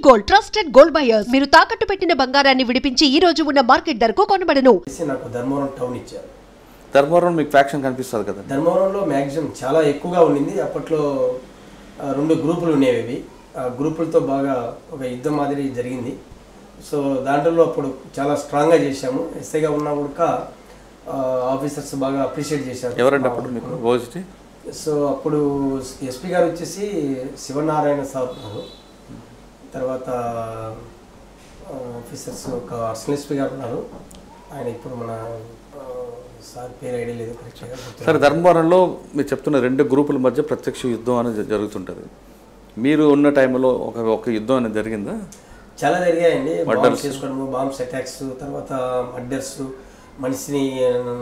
Gold trusted gold buyers మీరు తాకట్టు పెట్టిన బంగారాన్ని విడిపించి ఈ రోజు ఉన్న మార్కెట్ ధరకు కొనబడను. నాకు ధర్మవరం టౌన్ ఇచ్చారు. ధర్మవరం మీకు ఫ్యాక్షన్ కనిపిస్తుంది కదా? ధర్మవరంలో మ్యాక్సిమం చాలా ఎక్కువగా ఉండింది. అప్పట్లో 2 గ్రూపులు ఉండేవి. ఆ గ్రూపులతో బాగా ఒక యుద్ధం మాదిరి జరిగింది. సో దాంట్లో అప్పుడు చాలా స్ట్రాంగ్గా చేశాము. ఎస్ఐగా ఉన్నా కూడా ఆఫీసర్స్ బాగా అప్రిషియేట్ చేశారు. ఎవరంటే అప్పుడు మీకు ఓజిటీ? సో అప్పుడు ఎస్పీ గారు వచ్చేసి శివనారాయణ సార్ ఉన్నారు. తర్వాత ఆఫీసర్స్ ఒక అర్సనల్ ఎస్పీ గారు ఉన్నారు. ఆయన ఇప్పుడు మన సార్ పేరు ఐడియా లేదు కరెక్ట్గా. సరే, ధర్మవరంలో మీరు చెప్తున్న 2 గ్రూపుల మధ్య ప్రత్యక్ష యుద్ధం అనేది జరుగుతుంటుంది. మీరు ఉన్న టైంలో ఒక యుద్ధం అనేది జరిగిందా? చాలా జరిగాయండి. బాంబ్స్ చేసుకోవడము, బాంబ్స్ అటాక్స్, తర్వాత మర్డర్స్, మనిషిని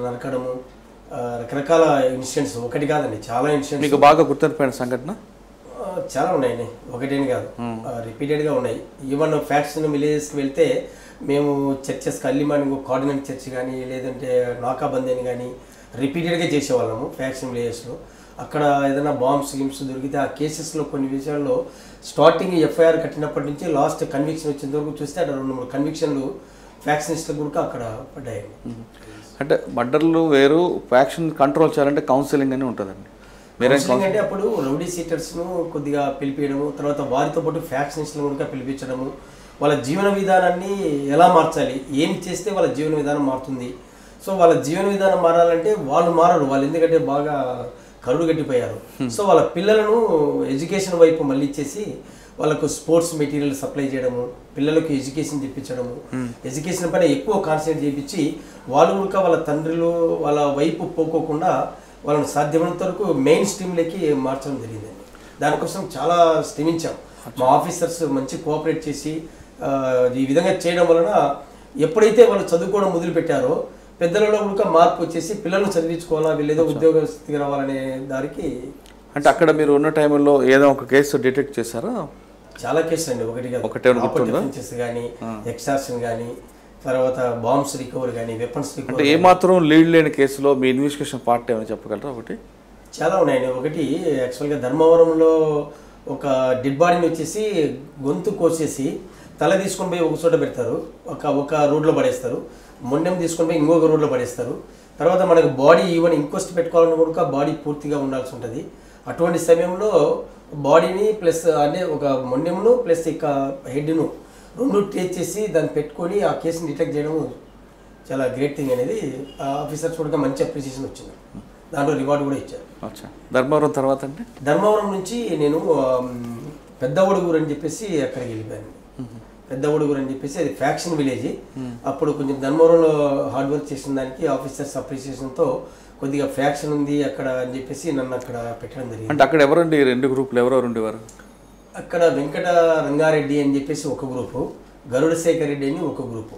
నరకడము, రకరకాల ఇన్సిడెంట్స్. ఒకటి కాదండి, చాలా ఇన్సిడెంట్స్. మీకు బాగా గుర్తుండిపోయిన సంఘటన చాలా ఉన్నాయండి, ఒకటేని కాదు, రిపీటెడ్గా ఉన్నాయి. ఈవెన్ ఫ్యాక్షన్ విలేజెస్కి వెళ్తే మేము చర్చెస్కి అర్లీ మార్నింగ్ కార్డినెంట్ చర్చ్ కానీ లేదంటే నాకాబందీ అని కానీ రిపీటెడ్గా చేసేవాళ్ళము ఫ్యాక్షన్ విలేజెస్లో. అక్కడ ఏదైనా బాంబ్స్ గిమ్స్ దొరికితే ఆ కేసెస్లో కొన్ని విషయాల్లో స్టార్టింగ్ ఎఫ్ఐఆర్ కట్టినప్పటి నుంచి లాస్ట్ కన్విక్షన్ వచ్చేంత వరకు చూస్తే అక్కడ 2-3 కన్విక్షన్లు ఫ్యాక్షనిస్టులు కూడా అక్కడ పడ్డాయండి. అంటే మర్డర్లు వేరు, ఫ్యాక్షన్ కంట్రోల్ చేయాలంటే కౌన్సిలింగ్ అని ఉంటుందండి. కౌన్సిలింగ్ అంటే అప్పుడు రౌడీ సీటర్స్ను కొద్దిగా పిలిపించడము, తర్వాత వారితో పాటు ఫ్యాక్షనిస్టులను కూడా పిలిపించడము, వాళ్ళ జీవన విధానాన్ని ఎలా మార్చాలి, ఏమి చేస్తే వాళ్ళ జీవన విధానం మారుతుంది. సో వాళ్ళ జీవన విధానం మారాలంటే వాళ్ళు మారరు, వాళ్ళు ఎందుకంటే బాగా కరుడు గట్టిపోయారు. సో వాళ్ళ పిల్లలను ఎడ్యుకేషన్ వైపు మళ్ళీ ఇచ్చేసి వాళ్ళకు స్పోర్ట్స్ మెటీరియల్ సప్లై చేయడము, పిల్లలకు ఎడ్యుకేషన్ తెప్పించడము, ఎడ్యుకేషన్ పైన ఎక్కువ కాన్సన్ట్రేట్ చేయించి వాళ్ళు కూడా వాళ్ళ తండ్రులు వాళ్ళ వైపు పోకోకుండా వాళ్ళని సాధ్యమైనంత వరకు మెయిన్ స్ట్రీమ్లోకి మార్చడం జరిగిందండి. దానికోసం చాలా శ్రమించాం. మా ఆఫీసర్స్ మంచి కోఆపరేట్ చేసి ఈ విధంగా చేయడం వలన ఎప్పుడైతే వాళ్ళు చదువుకోవడం మొదలుపెట్టారో పెద్దలలో కూడా మార్పు వచ్చేసి పిల్లలను చదివించుకోవాలా, వీళ్ళేదో ఉద్యోగ స్థితికి రావాలనే దానికి. అంటే అక్కడ మీరు ఉన్న టైంలో ఏదో ఒక కేసు డిటెక్ట్ చేశారా? చాలా కేసులు అండి, ఒకటి కానీ ఎక్స్టార్షన్ కానీ, తర్వాత బాంబ్స్ రికవరీ కానీ, వెపన్స్ రికవరీ. అంటే ఏమాత్రం లీడ్ లేని కేసులో మీ ఇన్వెస్టిగేషన్ పార్ట్ ఏమైనా చెప్పగలరా? ఒకటి చాలా ఉన్నాయండి. ఒకటి యాక్చువల్గా ధర్మవరంలో ఒక డెడ్ బాడీని వచ్చేసి గొంతు కోసేసి తల తీసుకొని పోయి ఒక చోట పెడతారు, ఒక రోడ్లో పడేస్తారు. మొండెం తీసుకొని పోయి ఇంకొక రోడ్లో పడేస్తారు. తర్వాత మనకు బాడీ ఈవెన్ ఇంక్వెస్ట్ పెట్టుకోవాలని కూడా బాడీ పూర్తిగా ఉండాల్సి ఉంటుంది. అటువంటి సమయంలో బాడీని ప్లస్ అంటే ఒక మొండెంను ప్లస్ ఇక హెడ్ను 2 ట్రేస్ చేసి దాన్ని పెట్టుకొని ఆ కేసుని డిటెక్ట్ చేయడం చాలా గ్రేట్ థింగ్ అనేది. ఆఫీసర్స్ కూడా మంచి అప్రిసియేషన్ వచ్చింది, దాంట్లో రివార్డు కూడా ఇచ్చారు. ధర్మవరం తర్వాత అంటే ధర్మవరం నుంచి నేను పెద్ద ఒడుగురు అని చెప్పేసి అక్కడికి వెళ్ళిపోయాను. పెద్ద ఒడుగురు అని చెప్పేసి అది ఫ్యాక్షన్ విలేజ్. అప్పుడు కొంచెం ధర్మవరంలో హార్డ్ వర్క్ చేసిన దానికి ఆఫీసర్స్ అప్రిసియేషన్తో కొద్దిగా ఫ్యాక్షన్ ఉంది అక్కడ అని చెప్పేసి నన్ను అక్కడ పెట్టడం జరిగింది. అంటే అక్కడ ఎవరండి 2 గ్రూపులు ఎవరెవరు ఉండేవారు? అక్కడ వెంకట రంగారెడ్డి అని చెప్పేసి ఒక గ్రూపు, గరుడ శేఖర్ రెడ్డి అని ఒక గ్రూపు.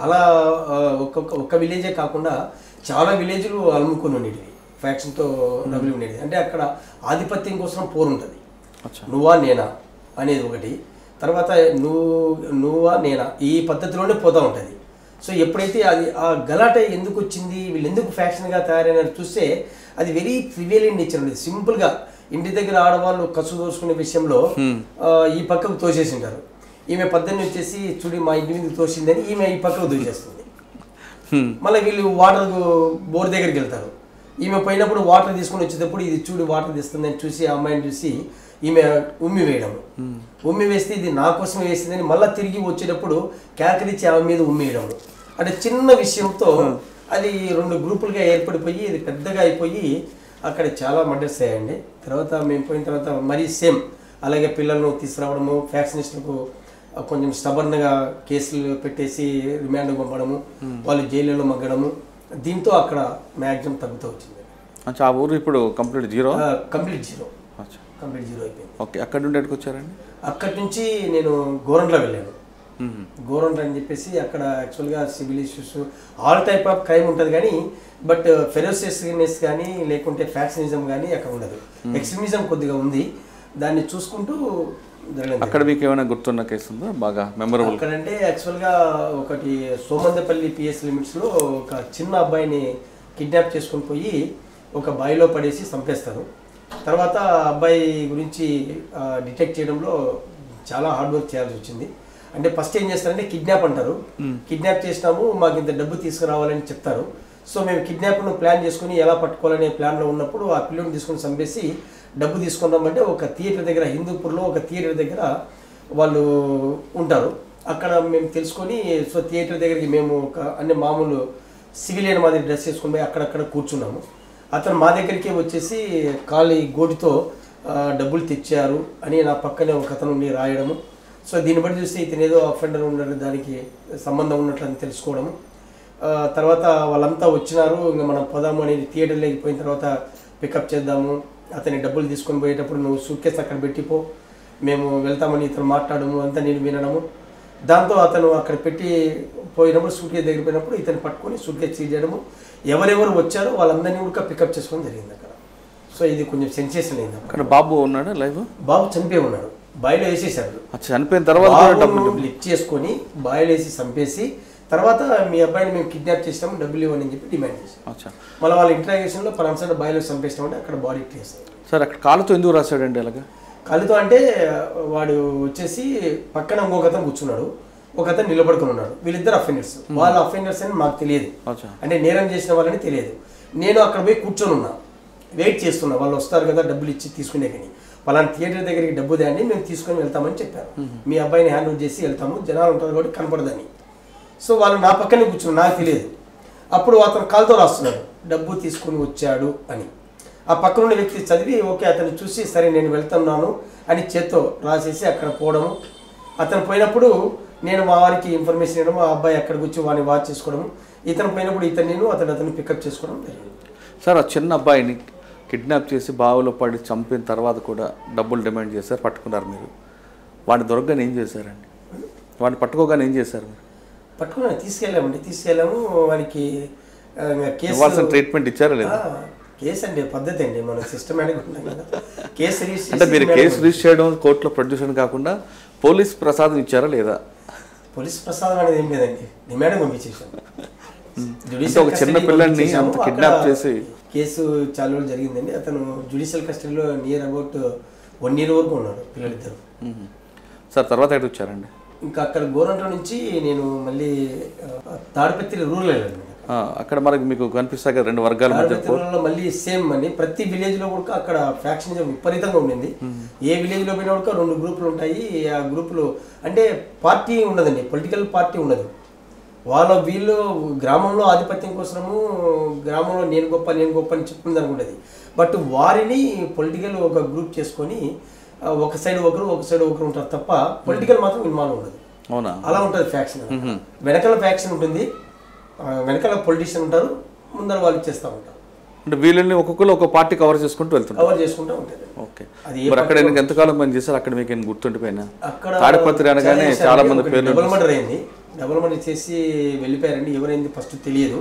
అలా ఒక్క విలేజే కాకుండా చాలా విలేజ్లు అలుముకొని ఉండేవి, ఫ్యాక్షన్తో డబ్బులు ఉండేది. అంటే అక్కడ ఆధిపత్యం కోసం పోరు ఉంటుంది, నువ్వా నేనా అనేది ఒకటి. తర్వాత నువ్వా నేనా ఈ పద్ధతిలోనే పోతూ ఉంటుంది. సో ఎప్పుడైతే అది ఆ గలాట ఎందుకు వచ్చింది, వీళ్ళు ఎందుకు ఫ్యాక్షన్గా తయారైన చూస్తే అది వెరీ ట్రివియల్ ఇన్ నేచర్ ఉండేది. సింపుల్గా ఇంటి దగ్గర ఆడవాళ్ళు కసు దోసుకునే విషయంలో ఈ పక్కకు తోసేసి ఉంటారు. ఈమె పద్దెని వచ్చేసి చూడి మా ఇంటి మీద తోసిందని ఈమె ఈ పక్కకు తోసేస్తుంది. మళ్ళీ వీళ్ళు వాటర్ బోర్ దగ్గరికి వెళ్తారు. ఈమె పోయినప్పుడు వాటర్ తీసుకొని వచ్చేటప్పుడు ఇది చూడి వాటర్ తీస్తుందని చూసి ఆ అమ్మాయిని చూసి ఈమె ఉమ్మి వేయడం, ఉమ్మి వేస్తే ఇది నా కోసమే వేసిందని మళ్ళీ తిరిగి వచ్చేటప్పుడు కేకరించి ఆమె మీద ఉమ్మి వేయడం. అంటే చిన్న విషయంతో అది 2 గ్రూపులుగా ఏర్పడిపోయి ఇది పెద్దగా అయిపోయి అక్కడ చాలా మర్డర్స్ అయ్యాయండి. తర్వాత మేము పోయిన తర్వాత మరీ సేమ్ అలాగే పిల్లలను తీసుకురావడము, ఫ్యాక్షనిస్టులకు కొంచెం స్టబర్న్గా కేసులు పెట్టేసి రిమాండ్ పంపడము, వాళ్ళు జైలులో మగ్గడము, దీంతో అక్కడ మ్యాక్సిమం తగ్గుతూ వచ్చింది. ఆ ఊరు ఇప్పుడు కంప్లీట్ జీరో అయిపోయింది. ఓకే, అక్కడ నుండి ఎక్కడికి వచ్చారండి? అక్కడి నుంచి నేను గోరంట్ల వెళ్ళాను. గోరంట్ల అని చెప్పేసి అక్కడ యాక్చువల్గా civil issues all type of crime ఉంటుంది కానీ బట్ ఫెరోసియస్నెస్ కానీ లేకుంటే ఫ్యాక్షనిజం కానీ అక్కడ ఉండదు. ఎక్స్ట్రీమిజం కొద్దిగా ఉంది, దాన్ని చూసుకుంటూ జరిగింది. అక్కడ మీకు ఏమైనా గుర్తున్న కేసు ఉందా బాగా మెమరబుల్? అక్కడంటే యాక్చువల్గా ఒకటి సోమందపల్లి పిఎస్ లిమిట్స్లో ఒక చిన్న అబ్బాయిని కిడ్నాప్ చేసుకొని పోయి ఒక బావిలో పడేసి చంపేస్తారు. తర్వాత అబ్బాయి గురించి డిటెక్ట్ చేయడంలో చాలా హార్డ్ వర్క్ చేయాల్సి వచ్చింది. అంటే ఫస్ట్ ఏం చేస్తారంటే కిడ్నాప్ అంటారు, కిడ్నాప్ చేసినాము మాకు ఇంత డబ్బు తీసుకురావాలని చెప్తారు. సో మేము కిడ్నాప్ను ప్లాన్ చేసుకుని ఎలా పట్టుకోవాలనే ప్లాన్లో ఉన్నప్పుడు ఆ పిల్లని తీసుకుని చంపేసి డబ్బు తీసుకున్నామంటే ఒక థియేటర్ దగ్గర, హిందూపూర్లో ఒక థియేటర్ దగ్గర వాళ్ళు ఉంటారు. అక్కడ మేము తెలుసుకొని సో థియేటర్ దగ్గరికి మేము ఒక అన్ని మామూలు సివిలియన్ మాదిరి డ్రెస్ వేసుకుని పోయి అక్కడక్కడ కూర్చున్నాము. అతను మా దగ్గరికి వచ్చేసి ఖాళీ గోటితో డబ్బులు తెచ్చారు అని నా పక్కనే ఒక అతను ఉండి రాయడము. సో దీన్ని బట్టి చూస్తే ఇతను ఏదో అఫెండర్ ఉండడం, దానికి సంబంధం ఉన్నట్లని తెలుసుకోవడము. తర్వాత వాళ్ళంతా వచ్చినారు, ఇంకా మనం పోదాము అనేది థియేటర్లోకి పోయిన తర్వాత పికప్ చేద్దాము, అతని డబ్బులు తీసుకొని పోయేటప్పుడు నువ్వు సూట్ కేసు అక్కడ పెట్టిపో, మేము వెళ్తామని ఇతను మాట్లాడము అంతా నేను వినడము. దాంతో అతను అక్కడ పెట్టి పోయినప్పుడు సూట్ కేసు దగ్గర పోయినప్పుడు ఇతను పట్టుకొని సూట్ కేసు సీజ్ చేయడము. ఎవరెవరు వచ్చారో వాళ్ళందరినీ కూడా పికప్ చేసుకోవడం జరిగింది అక్కడ. సో ఇది కొంచెం సెన్సేషన్ అయింది. అక్కడ బాబు ఉన్నాడు లైవ్, బాబు చనిపోయి ఉన్నాడు, బాయిలో వేసేసారు. చనిపోయిన తర్వాత లిఫ్ట్ చేసుకొని బాయిలో వేసి చంపేసి తర్వాత మీ అబ్బాయిని మేము కిడ్నాప్ చేసినాము డబ్బులు ఇవ్వని చెప్పి డిమాండ్ చేసాం. మళ్ళీ వాళ్ళ ఇంట్రాగేషన్లో పలానా బాయిలో చంపేసినామంటే అక్కడ బాడీ చేస్తారు. సార్ అక్కడ కాలుతో ఎందుకు రాశాడండి అలాగా? కాలుతో అంటే వాడు వచ్చేసి పక్కన ఇంకొక అతను కూర్చున్నాడు, ఒక అతను నిలబడుకుని ఉన్నాడు. వీళ్ళిద్దరు అఫెండర్స్, వాళ్ళ అఫెండర్స్ అని మాకు తెలియదు, అంటే నేరం చేసిన వాళ్ళని తెలియదు. నేను అక్కడ పోయి కూర్చొని ఉన్నా, వెయిట్ చేస్తున్నా, వాళ్ళు వస్తారు కదా డబ్బులు ఇచ్చి తీసుకునే. కానీ పలానా థియేటర్ దగ్గరికి డబ్బు దాన్ని మేము తీసుకొని వెళ్తామని చెప్పారు. మీ అబ్బాయిని హ్యాండ్ ఓవర్ చేసి వెళ్తాము, జనాలు ఉంటారు కాబట్టి కనపడదని. సో వాళ్ళు నా పక్కనే కూర్చున్నారు, నాకు తెలియదు. అప్పుడు అతను కాలుతో రాస్తున్నాడు డబ్బు తీసుకుని వచ్చాడు అని. ఆ పక్కన ఉన్న వ్యక్తి చదివి ఓకే అతను చూసి సరే నేను వెళ్తున్నాను అని చేత్తో రాసేసి అక్కడ పోవడము. అతను పోయినప్పుడు నేను మా వారికి ఇన్ఫర్మేషన్ ఇవ్వడం, మా అబ్బాయి అక్కడికి వచ్చి వాడిని వాచ్ చేసుకోవడం. ఇతను పోయినప్పుడు నేను అతను పికప్ చేసుకోవడం జరిగింది. సార్ ఆ చిన్న అబ్బాయిని కిడ్నాప్ చేసి బావిలో పడి చంపిన తర్వాత కూడా డబ్బులు డిమాండ్ చేశారు, పట్టుకున్నారు మీరు. వాడిని దొరకగానే ఏం చేశారండి? వాడిని పట్టుకోగానే ఏం చేశారు మీరు? పట్టుకున్నా తీసుకెళ్ళాము. వానికి కేసు ట్రీట్మెంట్ ఇచ్చారా లేదా? కేసు అండి పద్ధతి అండి, మనం సిస్టమేటిక్ ఉంటాం కదా. కేసు రిజిస్టర్ అంటే మీరు కేసు రిజిస్టర్ చేయడం, కోర్టులో ప్రొడ్యూషన్ కాకుండా పోలీస్ ప్రసాదం ఇచ్చారా లేదా? పోలీస్ ప్రసాదం అనేది ఏం లేదండి, డిమాండ్ పంపించేసాం. ఒక చిన్న పిల్లల్ని కిడ్నాప్ చేసి కేసు చాలా రోజులు జరిగిందండి. అతను జ్యుడిషియల్ కస్టడీలో నియర్ అబౌట్ 1 year వరకు ఉన్నాడు పిల్లలిద్దరు. సార్ తర్వాత ఎక్కడ వచ్చారండి? ఇంకా అక్కడ గోరంట్ల నుంచి నేను మళ్ళీ తాడిపత్రి రూరల్ వెళ్ళాను. అక్కడ మనకి మీకు కనిపిస్తాయి కదా 2 వర్గాల మధ్య. మళ్ళీ సేమ్ అండి, ప్రతి విలేజ్ లో కూడా అక్కడ ఫ్యాక్షనిజం విపరీతంగా ఉండింది. ఏ విలేజ్ లో పోయినా కూడా 2 గ్రూపులు ఉంటాయి. ఆ గ్రూపులు అంటే పార్టీ ఉండదండి, పొలిటికల్ పార్టీ ఉండదు. వీళ్ళు గ్రామంలో ఆధిపత్యం కోసము గ్రామంలో నేను గొప్ప అని చెప్పుకుంది అనుకుంటుంది. బట్ వారిని పొలిటికల్ ఒక గ్రూప్ చేసుకొని ఒక సైడ్ ఒకరు ఉంటారు తప్ప పొలిటికల్ మాత్రం ఇన్వాల్వ్ ఉండదు. అవునా? అలా ఉంటుంది ఫ్యాక్షన్. వెనకాల ఫ్యాక్షన్ ఉంటుంది, వెనకాల పొలిటీషియన్ ఉంటారు, ముందర వాళ్ళు చేస్తూ ఉంటారు. అంటే వీళ్ళని ఒక్కొక్కరు ఒక పార్టీ కవర్ చేసుకుంటూ వెళ్తుంటారు. ఉంటుంది. ఓకే. అక్కడ ఎంతకాలం పని చేశారు? అక్కడ మీకు గుర్తుండిపోయినా? అక్కడ తాడిపత్రి అనగానే చాలా మంది పేర్లు. డబుల్ మర్డర్ అయింది, డబుల్ మర్డర్ చేసి వెళ్ళిపోయారండి. ఎవరైంది ఫస్ట్ తెలియదు,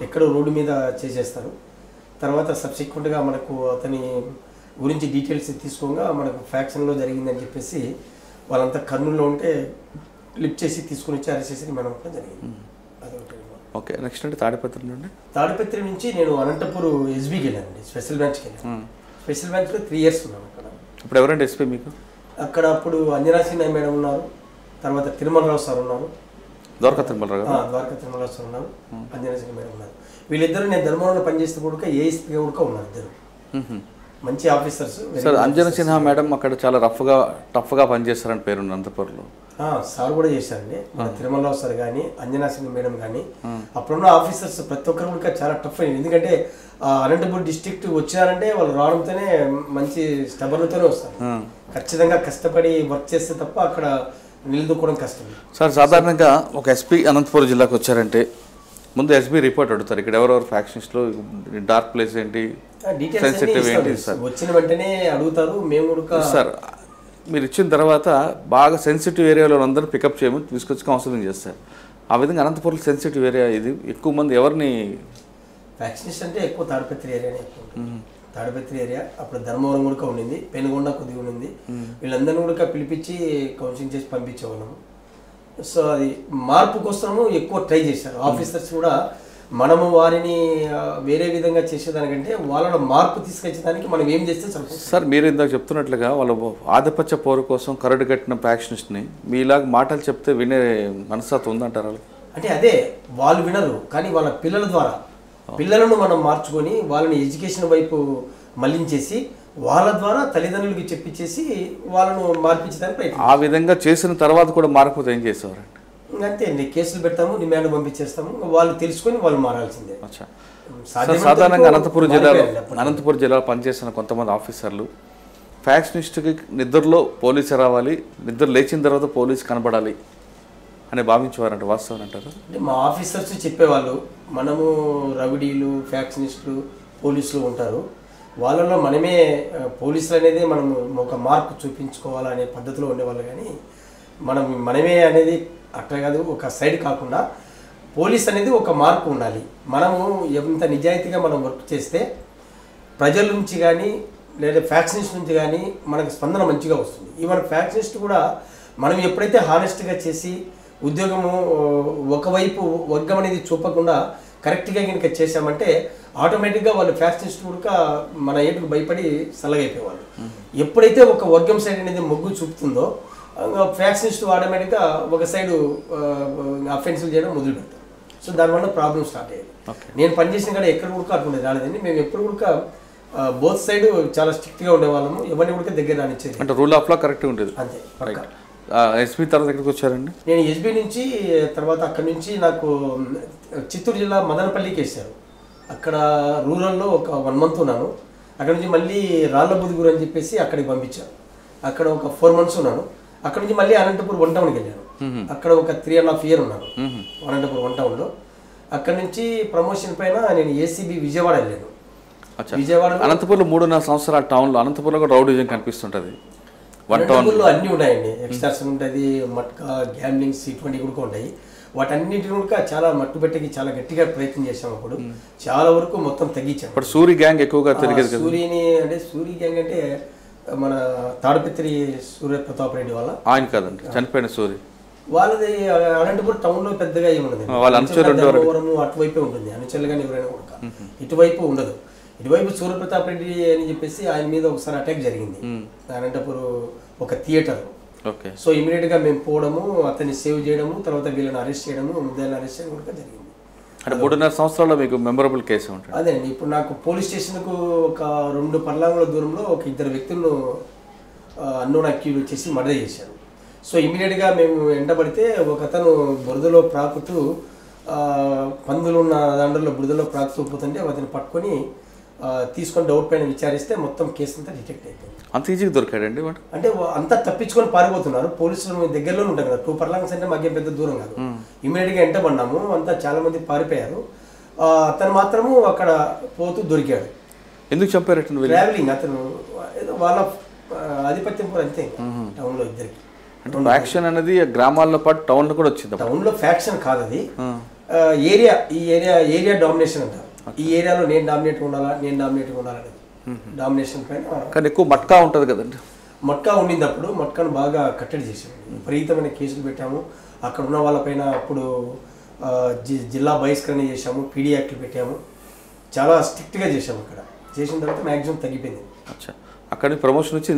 ఎక్కడో రోడ్డు మీద చేసేస్తారు. తర్వాత సబ్సిక్వెంట్గా మనకు అతని గురించి డీటెయిల్స్ తీసుకోగా మనకు ఫ్యాక్షన్లో జరిగిందని చెప్పేసి వాళ్ళంతా కర్నూలులో ఉంటే లిఫ్ట్ చేసి తీసుకుని వచ్చి అరెస్ట్ చేసి మనం జరిగింది. అదొకటి. ఓకే. నెక్స్ట్ అంటే తాడిపత్రి నుంచి నేను అనంతపూర్ ఎస్బీకి వెళ్ళానండి, స్పెషల్ బ్రాంచ్కి వెళ్ళాను. స్పెషల్ బ్రాంచ్లో 3 years ఉన్నాను అక్కడ. ఇప్పుడు ఎవరండి ఎస్పీ మీకు అక్కడ? అప్పుడు అంజనా సిన్హా మేడం ఉన్నారు, తర్వాత తిరుమలరావు సార్ ఉన్నారు, ద్వారకా తిరుమలరావు సార్ ఉన్నారు, అంజనా సిన్హా మేడం ఉన్నారు. వీళ్ళిద్దరు నేను ధర్మవరంలో పనిచేస్తే కూడా ఏఎస్పీ కూడా ఉన్నారు. ఇద్దరు మంచి officers. Sir Anjana Sinha madam అక్కడ చాలా టఫ్గా పనిచేస్తారని పేరు అనంతపూర్లో. సార్ కూడా చేశారండి, తిరుమలరావు సార్ కానీ అంజనా సిన్హా మేడం కానీ. అప్పుడున్న ఆఫీసర్స్ ప్రతి ఒక్కరు కూడా చాలా టఫ్ అయింది. ఎందుకంటే అనంతపూర్ డిస్ట్రిక్ట్ వచ్చారంటే వాళ్ళు రావడంతోనే మంచి స్టబర్లతోనే వస్తారు. ఖచ్చితంగా కష్టపడి వర్క్ చేస్తే తప్ప అక్కడ నిలదొక్కడం కష్టం. సార్ సాధారణంగా ఒక ఎస్పీ అనంతపురం జిల్లాకు వచ్చారంటే ముందు ఎస్పీ రిపోర్ట్ అడుగుతారు, ఇక్కడ ఎవరెవరు ఫ్యాక్షన్స్లో డార్క్ ప్లేస్ ఏంటి, సెన్సిటివ్ ఏంటి సార్ వచ్చిన వెంటనే అడుగుతారు. మేము కూడా సార్ మీరు ఇచ్చిన తర్వాత బాగా సెన్సిటివ్ ఏరియాలో అందరూ పికప్ చేయమని తీసుకొచ్చి కౌన్సిలింగ్ చేస్తారు. ఆ విధంగా అనంతపురం సెన్సిటివ్ ఏరియా ఇది. ఎక్కువ మంది ఎవరిని ఫ్యాక్షనిస్ట్ అంటే ఎక్కువ తాడిపత్రి ఏరియానే ఎక్కువ. తాడిపత్రి ఏరియా అప్పుడు ధర్మవరం కూడా ఉండింది, పెనుగొండ కొద్దిగా ఉండింది. వీళ్ళందరినీ కూడా పిలిపించి కౌన్సిలింగ్ చేసి పంపించేవాళ్ళము. సో అది మార్పు కోసము ఎక్కువ ట్రై చేశారు ఆఫీసర్స్ కూడా. మనము వారిని వేరే విధంగా చేసేదానికంటే వాళ్ళ మార్పు తీసుకొచ్చేదానికి మనం ఏం చేస్తే సరిపోతుంది. సార్ మీరు ఇందాక చెప్తున్నట్లుగా వాళ్ళ ఆధిపత్య పోరు కోసం కరడు కట్టిన ఫ్యాక్షనిస్ట్ని మీలాగా మాటలు చెప్తే వినే మనస్తత్వం ఉందంటారా? అంటే అదే వాళ్ళు వినరు, కానీ వాళ్ళ పిల్లల ద్వారా పిల్లలను మనం మార్చుకొని వాళ్ళని ఎడ్యుకేషన్ వైపు మళ్లించేసి వాళ్ళ ద్వారా తల్లిదండ్రులకి చెప్పించేసి వాళ్ళను మార్పించడానికి ప్రయత్నం. ఆ విధంగా చేసిన తర్వాత కూడా మారకపోతే ఏం చేసేవారండి? అంతే అండి, కేసులు పెడతాము, డిమాండ్ పంపించేస్తాము, వాళ్ళు తెలుసుకొని వాళ్ళు మారాల్సిందే. సాధారణంగా అనంతపురం జిల్లాలో పనిచేసిన కొంతమంది ఆఫీసర్లు ఫ్యాక్షనిస్ట్కి నిద్రలో పోలీసు రావాలి, నిద్ర లేచిన తర్వాత పోలీసు కనబడాలి అని భావించేవారంట, వాస్తవం అంటారు? అంటే మా ఆఫీసర్స్ చెప్పేవాళ్ళు, మనము రౌడీలు, ఫ్యాక్షనిస్టులు, పోలీసులు ఉంటారు, వాళ్ళలో మనమే పోలీసులు అనేది మనం ఒక మార్క్ చూపించుకోవాలనే పద్ధతిలో ఉండేవాళ్ళు. కానీ మనమే అనేది అట్లా కాదు, ఒక సైడ్ కాకుండా పోలీస్ అనేది ఒక మార్కు ఉండాలి. మనము ఎంత నిజాయితీగా మనం వర్క్ చేస్తే ప్రజల నుంచి కానీ లేదా ఫ్యాక్షనిస్ట్ నుంచి కానీ మనకు స్పందన మంచిగా వస్తుంది. ఈవెన్ ఫ్యాక్షనిస్ట్ కూడా మనం ఎప్పుడైతే హానెస్ట్గా చేసి ఉద్యోగము ఒకవైపు వర్గం అనేది చూపకుండా కరెక్ట్గా కనుక చేసామంటే ఆటోమేటిక్గా వాళ్ళు ఫ్యాక్షనిస్ట్ కూడా మన ఏటుకు భయపడి సల్లగైపోయేవాళ్ళు. ఎప్పుడైతే ఒక వర్గం సైడ్ అనేది మొగ్గు చూపుతుందో ఫ్యాక్షనిస్ట్ ఆటోమేటిక్గా ఒక సైడు అఫెన్సివ్ చేయడం మొదలు పెడతారు. సో దానివల్ల ప్రాబ్లమ్ స్టార్ట్ అయ్యేది. నేను పనిచేసిన కూడా ఎక్కడ కూడా అటువంటి రాలేదండి. మేము ఎప్పుడు కూడా బోత్ సైడ్ చాలా స్ట్రిక్ట్గా ఉండేవాళ్ళము, ఎవరిని కూడా దగ్గర రానిచ్చేది. అంటే రూల్ ఆఫ్ లా కరెక్ట్గా ఉండేది. అంతే. ఎస్పీ తర్వాత ఎక్కడికి వచ్చారండి? నేను ఎస్బీ నుంచి తర్వాత అక్కడి నుంచి నాకు చిత్తూరు జిల్లా మదనపల్లికి వేశారు. అక్కడ రూరల్లో ఒక 1 month ఉన్నాను. అక్కడ నుంచి మళ్ళీ రాళ్ళబుదుగురు అని చెప్పేసి అక్కడికి పంపించారు. అక్కడ ఒక 4 months ఉన్నాను. అక్కడ నుంచి మళ్ళీ అనంతపురం 1 townకి వెళ్ళాను. అక్కడ ఒక 3.5 years ఉన్నాను అనంతపురం 1 townలో. అక్కడ నుంచి ప్రమోషన్ పైన నేను ఏసీబీ విజయవాడ వెళ్ళాను. విజయవాడ అనంతపురంలో 3.5 సంవత్సరాల టౌన్లో అనంతపురంలో కూడా రౌడీజం కనిపిస్తుంటుంది. అనంతపురంలో అన్నీ ఉన్నాయండి. ఎక్స్టార్షన్ ఉంటుంది, మట్కా, గ్యాంబ్లింగ్స్ ఇటువంటివి కూడా ఉంటాయి. వాటన్నిటిని కూడా చాలా మట్టు పెట్టకి చాలా గట్టిగా ప్రయత్నం చేసాము. అప్పుడు చాలా వరకు మొత్తం తగ్గించాము. ఇప్పుడు సూరి గ్యాంగ్ ఎక్కువగా తిరిగేది. సూరి గ్యాంగ్ అంటే మన తాడపత్రి సూర్య ప్రతాప్ రెడ్డి వాళ్ళ ఆయన కాదండి, చనిపోయిన సూరి వాళ్ళది. అనంతపురం టౌన్లో పెద్దగా ఏముండదు, అటువైపే ఉంటుంది. అనుచరులు కానీ ఎవరైనా కూడా ఇటువైపు ఉండదు. ఇటువైపు సూర్యప్రతాప్ రెడ్డి అని చెప్పేసి ఆయన మీద ఒకసారి అటాక్ జరిగింది అనంతపురం ఒక థియేటర్. సో ఇమీడియట్గా మేము పోవడము, అతన్ని సేవ్ చేయడము, తర్వాత వీళ్ళని అరెస్ట్ చేయడము, ముద్దాయిని అరెస్ట్ చేయడం కూడా జరిగింది. అంటే 3.5 సంవత్సరాల్లో మీకు మెమరబుల్ కేసు ఉంటుంది? అదేనండి. ఇప్పుడు నాకు పోలీస్ స్టేషన్కు ఒక 2 పర్లాంగుల దూరంలో ఒక 2 వ్యక్తులను అన్నోన్ అక్యూజ్ వచ్చేసి మర్డర్ చేశారు. సో ఇమీడియట్గా మేము ఎండబడితే ఒక అతను బురదలో ప్రాకుతూ పందులు ఉన్న దాంట్లో బురదలో ప్రాకుతూ పోతుంటే అతను పట్టుకొని తీసుకొని డౌట్ పైన విచారిస్తే మొత్తం కేసు అంతా డిటెక్ట్ అయిపోయింది. అంత ఈజీగా దొరికాడండి? అంటే అంతా తప్పించుకొని పారిపోతున్నారు. పోలీసులు దగ్గరలో ఉంటారు కదా, 2 పర్లాంగ్స్ అంటే మాకేం పెద్ద దూరం కాదు. ఇమీడియట్గా ఎంటబడినాము, అంతా చాలా మంది పారిపోయారు. అతను మాత్రము అక్కడ పోతూ దొరికాడు. ఎందుకు చంపారు? ట్రావెలింగ్ అతను ఏదో వాళ్ళ ఆధిపత్యం కూడా అంతే టౌన్లో ఇద్దరికి. అంటే ఫ్యాక్షన్ అనేది గ్రామాల్లో పాటు టౌన్లో కూడా వచ్చింది. టౌన్లో ఫ్యాక్షన్ కాదు అది, ఏరియా డామినేషన్ అంటారు. ఈ ఏరియాలో నేను డామినేట్గా ఉండాలనేది డామినేషన్ పైన. కానీ ఎక్కువ మట్కా ఉంటుంది కదండి. మట్కా ఉండింది. అప్పుడు మట్కాను బాగా కట్టడి చేసాము, విపరీతమైన కేసులు పెట్టాము. అక్కడ ఉన్న వాళ్ళపైన అప్పుడు జిల్లా బహిష్కరణ చేసాము, పీడీ యాక్ట్లు పెట్టాము, చాలా స్ట్రిక్ట్గా చేసాము. అక్కడ చేసిన తర్వాత మ్యాక్సిమం తగ్గిపోయింది. అచ్చా, అక్కడ ప్రమోషన్ వచ్చి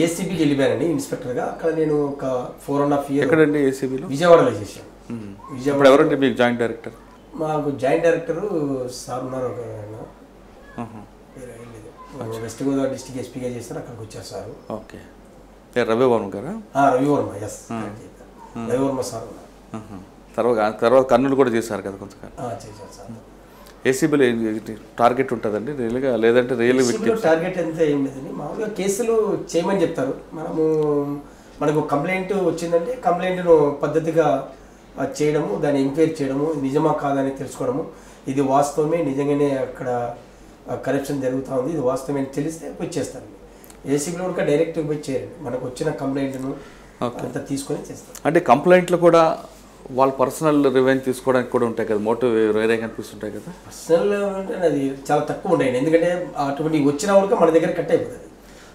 ఏసీబీకి వెళ్ళిపోయానండి ఇన్స్పెక్టర్గా. అక్కడ నేను ఒక 4.5 years. ఎక్కడండి? ఏసీబీలో విజయవాడలో చేశాను. విజయవాడ. ఎవరండి మీకు జాయింట్ డైరెక్టర్? మాకు జాయింట్ డైరెక్టర్ సార్ ఉన్నారు, వెస్ట్ గోదావరి డిస్ట్రిక్ట్ ఎస్పీగా చేస్తారు, అక్కడికి వచ్చారు సార్. ఓకే. రవివర్మ గారా? రవివర్మ, ఎస్, రవివర్మ సార్ ఉన్నారు. తర్వాత కర్నూలు కూడా చేశారు కదా కొంతకాలం? చేశారు సార్. ఏసీబీలో టార్గెట్ ఉంటుందండి రియల్గా, లేదంటే టార్గెట్ ఎంత ఏం లేదండి. మామూలుగా కేసులు చేయమని చెప్తారు. మనకు కంప్లైంట్ వచ్చిందంటే కంప్లైంట్ను పద్ధతిగా చేయడము, దాన్ని ఎంక్వైరీ చేయడము, నిజమా కాదని తెలుసుకోవడము, ఇది వాస్తవమే, నిజంగానే అక్కడ కరప్షన్ జరుగుతూ ఉంది, ఇది వాస్తవమే తెలిస్తే పోయి చేస్తారు. ఏసీబీలో కూడా డైరెక్ట్గా పోయి చేయరండి, మనకు వచ్చిన కంప్లైంట్ను అంతా తీసుకొని చేస్తారు. అంటే కంప్లైంట్లు కూడా వాళ్ళ పర్సనల్ రివెంజ్ తీసుకోవడానికి కూడా ఉంటాయి కదా, మోటివ్ వేరే కనిపిస్తుంటాయి కదా? పర్సనల్ అంటే అది చాలా తక్కువ ఉంటాయండి, ఎందుకంటే అటువంటి వచ్చిన వరకు మన దగ్గర కట్ అయిపోతుంది.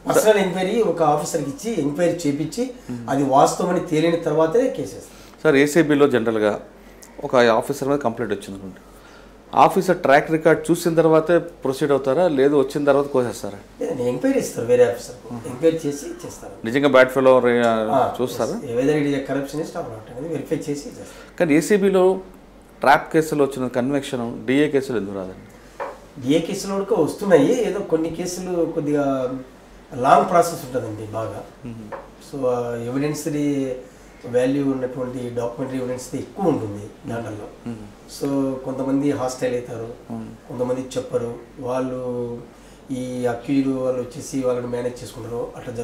పర్సనల్ ఎంక్వైరీ ఒక ఆఫీసర్కి ఇచ్చి ఎంక్వైరీ చేపించి అది వాస్తవం అని తేలిన తర్వాతే కేసేస్తారు. సార్, ఏసీబీలో జనరల్గా ఒక ఆఫీసర్ మీద కంప్లైంట్ వచ్చింది అనుకోండి, ఆఫీసర్ ట్రాక్ రికార్డ్ చూసిన తర్వాతే ప్రొసీడ్ అవుతారా, లేదు వచ్చిన తర్వాత కోసేస్తారా? ఎంక్వైరీ ఇస్తారు, వేరే ఆఫీసర్ ఎంక్వైరీ చేసి చేస్తారు. నిజంగా బ్యాడ్ ఫెలో చూస్తారా? కరప్షనిస్ట్ అనేది వెరిఫై చేసి చేస్తారు. కానీ ఏసీబీలో ట్రాప్ కేసులో వచ్చిన కన్వెక్షన్ డిఏ కేసులు ఎందుకు రాదండి? డిఏ కేసులు కూడా వస్తున్నాయి, ఏదో కొన్ని కేసులు కొద్దిగా లాంగ్ ప్రాసెస్ ఉంటుందండి బాగా. సో ఎవిడెన్స్ది వాల్యూ ఉన్నటువంటి డాక్యుమెంటరీ ఎవిడెన్స్ది ఎక్కువ ఉంటుంది దాంట్లో. సో కొంతమంది హాస్టైల్ అవుతారు, కొంతమంది చెప్పరు, వాళ్ళు ఈ అక్యూజ్డ్ వాళ్ళు వచ్చేసి వాళ్ళని మేనేజ్ చేసుకుంటారు, అట్లా